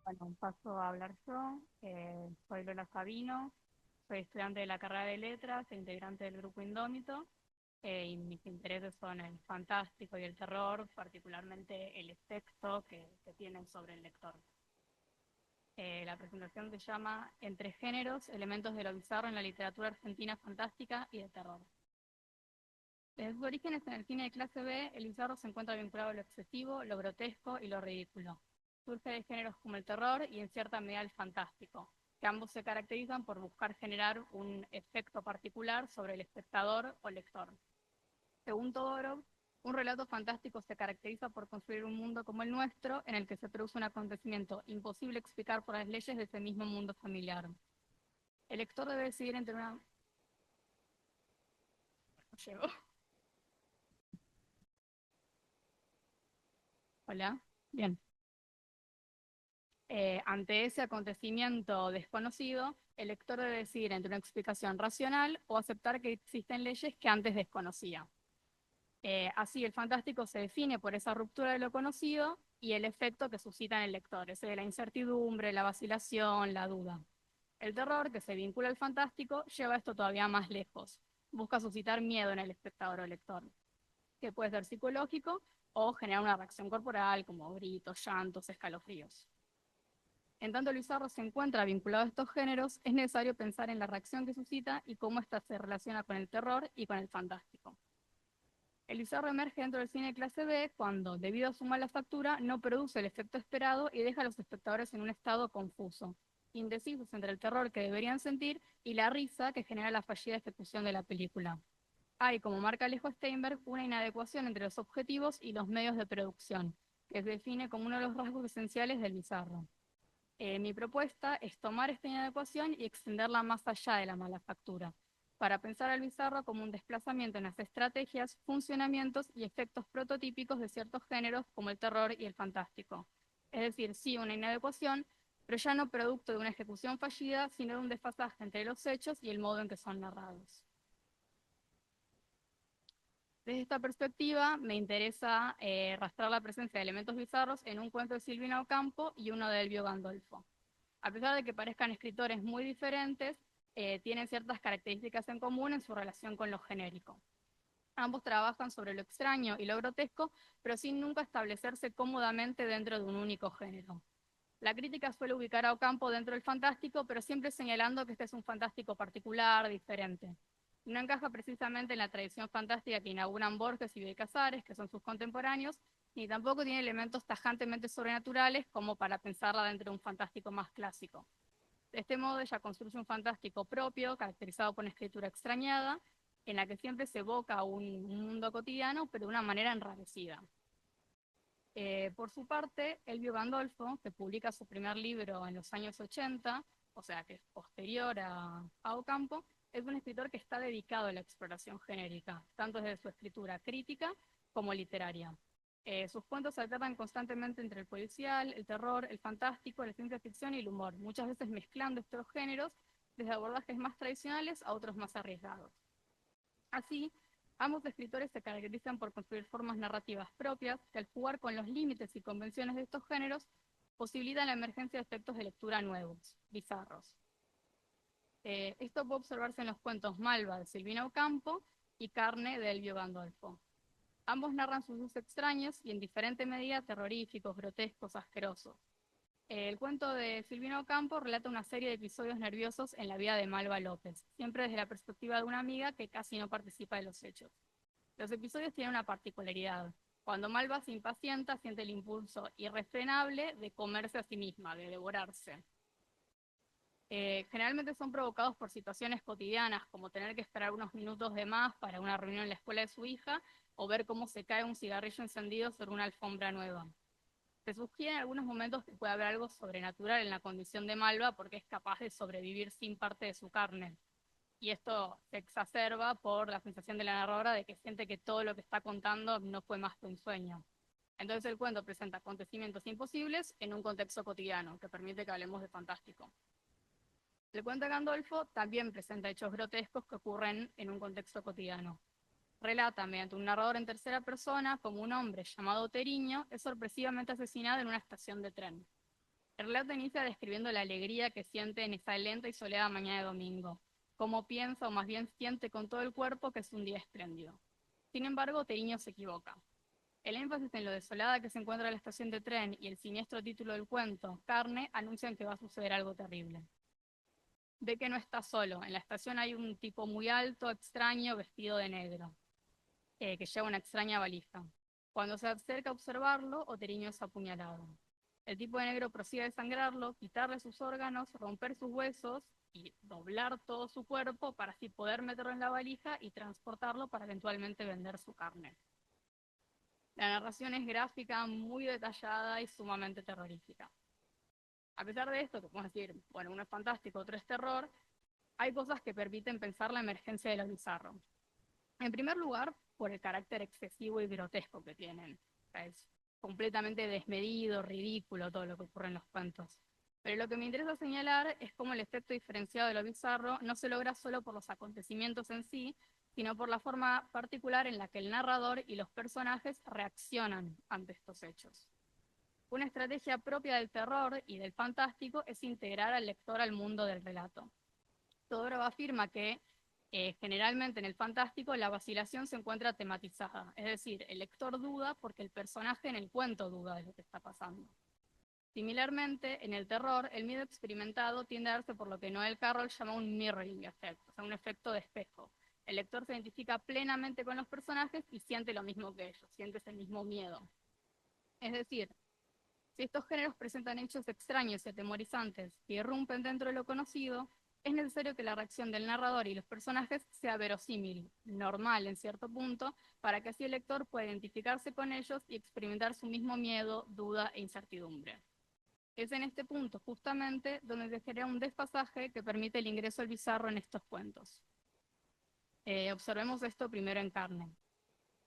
Bueno, paso a hablar yo. Soy Lola Sabino, soy estudiante de la carrera de Letras e integrante del grupo Indómito, y mis intereses son el fantástico y el terror, particularmente el efecto que tienen sobre el lector. La presentación se llama Entre géneros, elementos de lo bizarro en la literatura argentina fantástica y de terror. Desde sus orígenes en el cine de clase B, el bizarro se encuentra vinculado a lo excesivo, lo grotesco y lo ridículo. Surge de géneros como el terror y en cierta medida el fantástico, que ambos se caracterizan por buscar generar un efecto particular sobre el espectador o lector. Según Todorov, un relato fantástico se caracteriza por construir un mundo como el nuestro, en el que se produce un acontecimiento imposible explicar por las leyes de ese mismo mundo familiar. El lector debe decidir entre una... Llego. Hola. Bien. Ante ese acontecimiento desconocido, el lector debe decidir entre una explicación racional o aceptar que existen leyes que antes desconocía. Así, el fantástico se define por esa ruptura de lo conocido y el efecto que suscita en el lector, ese de la incertidumbre, la vacilación, la duda. El terror, que se vincula al fantástico, lleva esto todavía más lejos. Busca suscitar miedo en el espectador o lector, que puede ser psicológico o generar una reacción corporal como gritos, llantos, escalofríos. En tanto el bizarro se encuentra vinculado a estos géneros, es necesario pensar en la reacción que suscita y cómo ésta se relaciona con el terror y con el fantástico. El bizarro emerge dentro del cine de clase B cuando, debido a su mala factura, no produce el efecto esperado y deja a los espectadores en un estado confuso, indecisos entre el terror que deberían sentir y la risa que genera la fallida ejecución de la película. Hay, como marca Alejo Steinberg, una inadecuación entre los objetivos y los medios de producción, que se define como uno de los rasgos esenciales del bizarro. Mi propuesta es tomar esta inadecuación y extenderla más allá de la mala factura, para pensar al bizarro como un desplazamiento en las estrategias, funcionamientos y efectos prototípicos de ciertos géneros como el terror y el fantástico. Es decir, sí, una inadecuación, pero ya no producto de una ejecución fallida, sino de un desfasaje entre los hechos y el modo en que son narrados. Desde esta perspectiva, me interesa rastrear la presencia de elementos bizarros en un cuento de Silvina Ocampo y uno de Elvio Gandolfo. A pesar de que parezcan escritores muy diferentes, tienen ciertas características en común en su relación con lo genérico. Ambos trabajan sobre lo extraño y lo grotesco, pero sin nunca establecerse cómodamente dentro de un único género. La crítica suele ubicar a Ocampo dentro del fantástico, pero siempre señalando que este es un fantástico particular, diferente. No encaja precisamente en la tradición fantástica que inauguran Borges y Bioy Casares, que son sus contemporáneos, ni tampoco tiene elementos tajantemente sobrenaturales como para pensarla dentro de un fantástico más clásico. De este modo, ella construye un fantástico propio, caracterizado por una escritura extrañada, en la que siempre se evoca un mundo cotidiano, pero de una manera enrarecida. Por su parte, Elvio Gandolfo, que publica su primer libro en los años 80, o sea que es posterior a Ocampo, es un escritor que está dedicado a la exploración genérica, tanto desde su escritura crítica como literaria. Sus cuentos se alternan constantemente entre el policial, el terror, el fantástico, la ciencia ficción y el humor, muchas veces mezclando estos géneros desde abordajes más tradicionales a otros más arriesgados. Así, ambos escritores se caracterizan por construir formas narrativas propias que, al jugar con los límites y convenciones de estos géneros, posibilitan la emergencia de efectos de lectura nuevos, bizarros. Esto puede observarse en los cuentos Malva de Silvina Ocampo y Carne de Elvio Gandolfo. Ambos narran sucesos extraños y en diferente medida terroríficos, grotescos, asquerosos. El cuento de Silvino Ocampo relata una serie de episodios nerviosos en la vida de Malva López, siempre desde la perspectiva de una amiga que casi no participa de los hechos. Los episodios tienen una particularidad. Cuando Malva se impacienta, siente el impulso irrefrenable de comerse a sí misma, de devorarse. Generalmente son provocados por situaciones cotidianas, como tener que esperar unos minutos de más para una reunión en la escuela de su hija, o ver cómo se cae un cigarrillo encendido sobre una alfombra nueva. Se sugiere en algunos momentos que puede haber algo sobrenatural en la condición de Malva porque es capaz de sobrevivir sin parte de su carne. Y esto se exacerba por la sensación de la narradora de que siente que todo lo que está contando no fue más que un sueño. Entonces el cuento presenta acontecimientos imposibles en un contexto cotidiano, que permite que hablemos de fantástico. El cuento de Gandolfo también presenta hechos grotescos que ocurren en un contexto cotidiano. Relata mediante un narrador en tercera persona cómo un hombre llamado Teriño es sorpresivamente asesinado en una estación de tren. El relato inicia describiendo la alegría que siente en esa lenta y soleada mañana de domingo, cómo piensa o más bien siente con todo el cuerpo que es un día espléndido. Sin embargo, Teriño se equivoca. El énfasis en lo desolada que se encuentra la estación de tren y el siniestro título del cuento, Carne, anuncian que va a suceder algo terrible. Ve que no está solo. En la estación hay un tipo muy alto, extraño, vestido de negro, que lleva una extraña valija. Cuando se acerca a observarlo, Oteriño es apuñalado. El tipo de negro prosigue a desangrarlo, quitarle sus órganos, romper sus huesos y doblar todo su cuerpo para así poder meterlo en la valija y transportarlo para eventualmente vender su carne. La narración es gráfica, muy detallada y sumamente terrorífica. A pesar de esto, que podemos decir, bueno, uno es fantástico, otro es terror, hay cosas que permiten pensar la emergencia de lo bizarro. En primer lugar, por el carácter excesivo y grotesco que tienen. O sea, es completamente desmedido, ridículo todo lo que ocurre en los cuentos. Pero lo que me interesa señalar es cómo el efecto diferenciado de lo bizarro no se logra solo por los acontecimientos en sí, sino por la forma particular en la que el narrador y los personajes reaccionan ante estos hechos. Una estrategia propia del terror y del fantástico es integrar al lector al mundo del relato. Todorov afirma que generalmente en el fantástico la vacilación se encuentra tematizada, es decir, el lector duda porque el personaje en el cuento duda de lo que está pasando. Similarmente, en el terror, el miedo experimentado tiende a darse por lo que Noel Carroll llama un mirroring effect, o sea, un efecto de espejo. El lector se identifica plenamente con los personajes y siente lo mismo que ellos, siente ese mismo miedo. Es decir, si estos géneros presentan hechos extraños y atemorizantes que irrumpen dentro de lo conocido, es necesario que la reacción del narrador y los personajes sea verosímil, normal en cierto punto, para que así el lector pueda identificarse con ellos y experimentar su mismo miedo, duda e incertidumbre. Es en este punto, justamente, donde se genera un desfasaje que permite el ingreso al bizarro en estos cuentos. Observemos esto primero en Carne.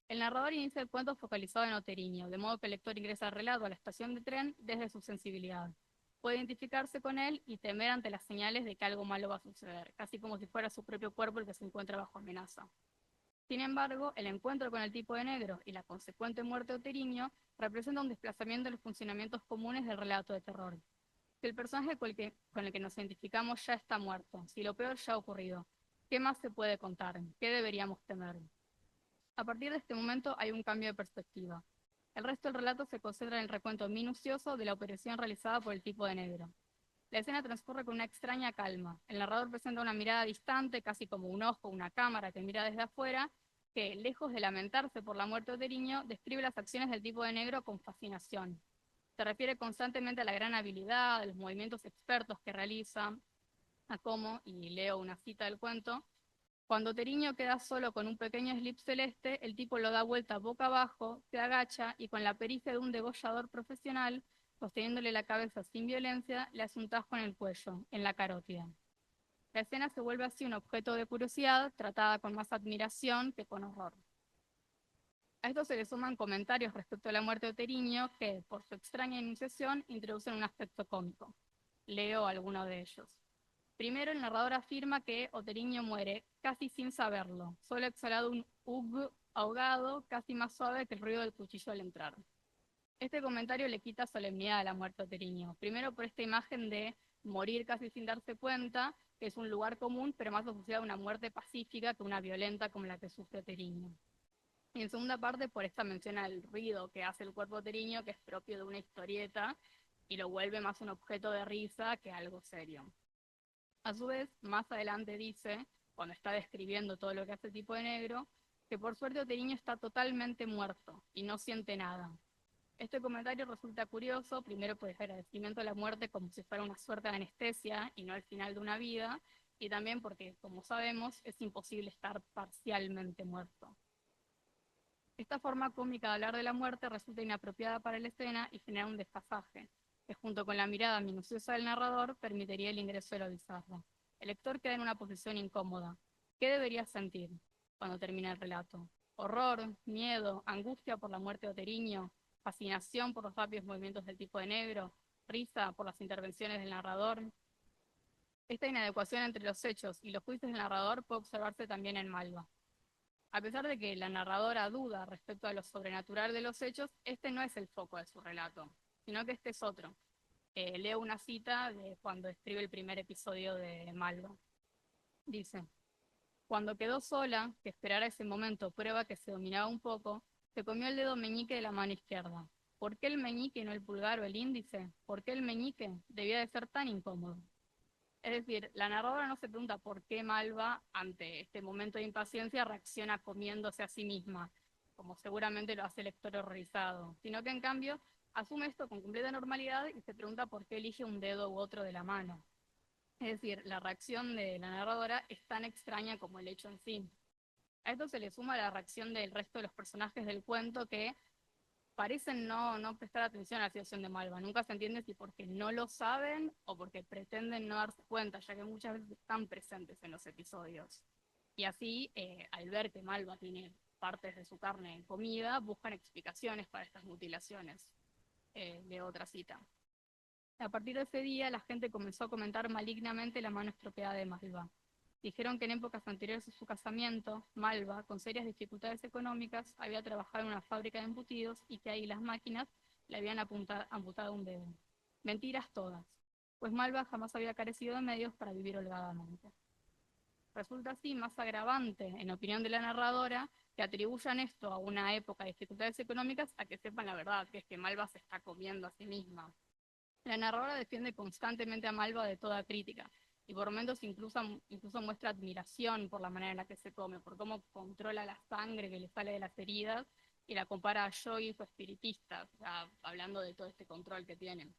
El narrador inicia el cuento focalizado en Oteriño, de modo que el lector ingresa al relato a la estación de tren desde su sensibilidad. Puede identificarse con él y temer ante las señales de que algo malo va a suceder, casi como si fuera su propio cuerpo el que se encuentra bajo amenaza. Sin embargo, el encuentro con el tipo de negro y la consecuente muerte de Oteriño representa un desplazamiento de los funcionamientos comunes del relato de terror. Si el personaje con el que nos identificamos ya está muerto, si lo peor ya ha ocurrido, ¿qué más se puede contar? ¿Qué deberíamos temer? A partir de este momento hay un cambio de perspectiva. El resto del relato se concentra en el recuento minucioso de la operación realizada por el tipo de negro. La escena transcurre con una extraña calma. El narrador presenta una mirada distante, casi como un ojo, una cámara que mira desde afuera, que, lejos de lamentarse por la muerte de Oteriño, describe las acciones del tipo de negro con fascinación. Se refiere constantemente a la gran habilidad, a los movimientos expertos que realiza, a cómo, y leo una cita del cuento, cuando Teriño queda solo con un pequeño slip celeste, el tipo lo da vuelta boca abajo, se agacha y con la pericia de un degollador profesional, sosteniéndole la cabeza sin violencia, le hace un tajo en el cuello, en la carótida. La escena se vuelve así un objeto de curiosidad, tratada con más admiración que con horror. A esto se le suman comentarios respecto a la muerte de Teriño que, por su extraña iniciación, introducen un aspecto cómico. Leo alguno de ellos. Primero, el narrador afirma que Oteriño muere casi sin saberlo, solo ha exhalado un ug ahogado casi más suave que el ruido del cuchillo al entrar. Este comentario le quita solemnidad a la muerte de Oteriño, primero por esta imagen de morir casi sin darse cuenta, que es un lugar común, pero más asociado a una muerte pacífica que una violenta como la que sufre Oteriño. Y en segunda parte, por esta mención al ruido que hace el cuerpo Oteriño, que es propio de una historieta, y lo vuelve más un objeto de risa que algo serio. A su vez, más adelante dice, cuando está describiendo todo lo que hace el tipo de negro, que por suerte Oteriño está totalmente muerto y no siente nada. Este comentario resulta curioso, primero por el agradecimiento a la muerte como si fuera una suerte de anestesia y no el final de una vida, y también porque, como sabemos, es imposible estar parcialmente muerto. Esta forma cómica de hablar de la muerte resulta inapropiada para la escena y genera un desfasaje, que junto con la mirada minuciosa del narrador permitiría el ingreso de lo bizarro. El lector queda en una posición incómoda. ¿Qué debería sentir cuando termina el relato? ¿Horror, miedo, angustia por la muerte de Oteriño, fascinación por los rápidos movimientos del tipo de negro, risa por las intervenciones del narrador? Esta inadecuación entre los hechos y los juicios del narrador puede observarse también en Malva. A pesar de que la narradora duda respecto a lo sobrenatural de los hechos, este no es el foco de su relato, sino que este es otro. Leo una cita de cuando escribe el primer episodio de Malva. Dice: cuando quedó sola, que esperara ese momento prueba que se dominaba un poco, se comió el dedo meñique de la mano izquierda. ¿Por qué el meñique y no el pulgar o el índice? ¿Por qué el meñique? Debía de ser tan incómodo. Es decir, la narradora no se pregunta por qué Malva, ante este momento de impaciencia, reacciona comiéndose a sí misma, como seguramente lo hace el lector horrorizado, sino que en cambio asume esto con completa normalidad y se pregunta por qué elige un dedo u otro de la mano. Es decir, la reacción de la narradora es tan extraña como el hecho en sí. A esto se le suma la reacción del resto de los personajes del cuento que parecen no prestar atención a la situación de Malva. Nunca se entiende si porque no lo saben o porque pretenden no darse cuenta, ya que muchas veces están presentes en los episodios. Y así, al ver que Malva tiene partes de su carne en comida, buscan explicaciones para estas mutilaciones. De otra cita. A partir de ese día, la gente comenzó a comentar malignamente la mano estropeada de Malva. Dijeron que en épocas anteriores a su casamiento, Malva, con serias dificultades económicas, había trabajado en una fábrica de embutidos y que ahí las máquinas le habían amputado un dedo. Mentiras todas, pues Malva jamás había carecido de medios para vivir holgadamente. Resulta así más agravante, en opinión de la narradora, que atribuyan esto a una época de dificultades económicas a que sepan la verdad, que es que Malva se está comiendo a sí misma. La narradora defiende constantemente a Malva de toda crítica, y por momentos incluso muestra admiración por la manera en la que se come, por cómo controla la sangre que le sale de las heridas, y la compara a yogis o espiritistas, o sea, hablando de todo este control que tienen.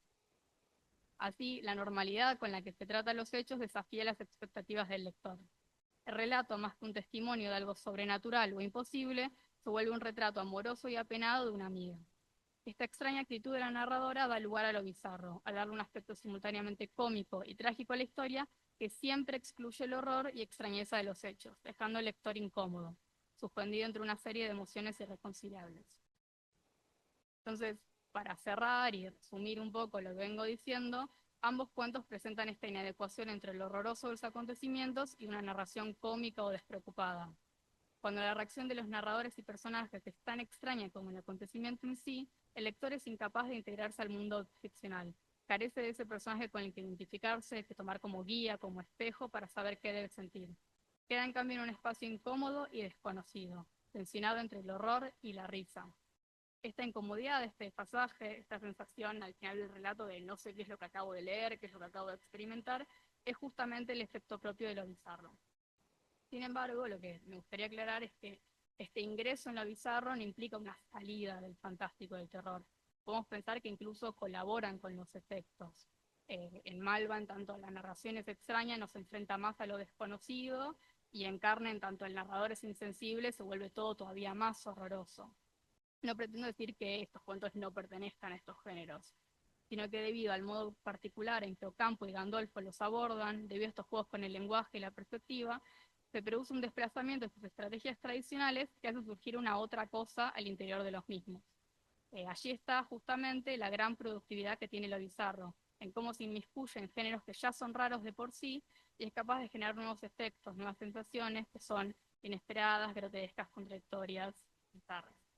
Así, la normalidad con la que se tratan los hechos desafía las expectativas del lector. El relato, más que un testimonio de algo sobrenatural o imposible, se vuelve un retrato amoroso y apenado de una amiga. Esta extraña actitud de la narradora da lugar a lo bizarro, al darle un aspecto simultáneamente cómico y trágico a la historia que siempre excluye el horror y extrañeza de los hechos, dejando al lector incómodo, suspendido entre una serie de emociones irreconciliables. Entonces, para cerrar y resumir un poco lo que vengo diciendo, ambos cuentos presentan esta inadecuación entre lo horroroso de los acontecimientos y una narración cómica o despreocupada. Cuando la reacción de los narradores y personajes es tan extraña como el acontecimiento en sí, el lector es incapaz de integrarse al mundo ficcional. Carece de ese personaje con el que identificarse, que tomar como guía, como espejo, para saber qué debe sentir. Queda en cambio en un espacio incómodo y desconocido, tensionado entre el horror y la risa. Esta incomodidad, este pasaje, esta sensación al final del relato de no sé qué es lo que acabo de leer, qué es lo que acabo de experimentar, es justamente el efecto propio de lo bizarro. Sin embargo, lo que me gustaría aclarar es que este ingreso en lo bizarro no implica una salida del fantástico del terror. Podemos pensar que incluso colaboran con los efectos. En Malva, en tanto la narración es extraña, nos enfrenta más a lo desconocido, y en Carne, en tanto el narrador es insensible, se vuelve todo todavía más horroroso. No pretendo decir que estos cuentos no pertenezcan a estos géneros, sino que debido al modo particular en que Ocampo y Gandolfo los abordan, debido a estos juegos con el lenguaje y la perspectiva, se produce un desplazamiento de sus estrategias tradicionales que hace surgir una otra cosa al interior de los mismos. Allí está justamente la gran productividad que tiene lo bizarro, en cómo se inmiscuye en géneros que ya son raros de por sí y es capaz de generar nuevos efectos, nuevas sensaciones que son inesperadas, grotescas, contradictorias, bizarras.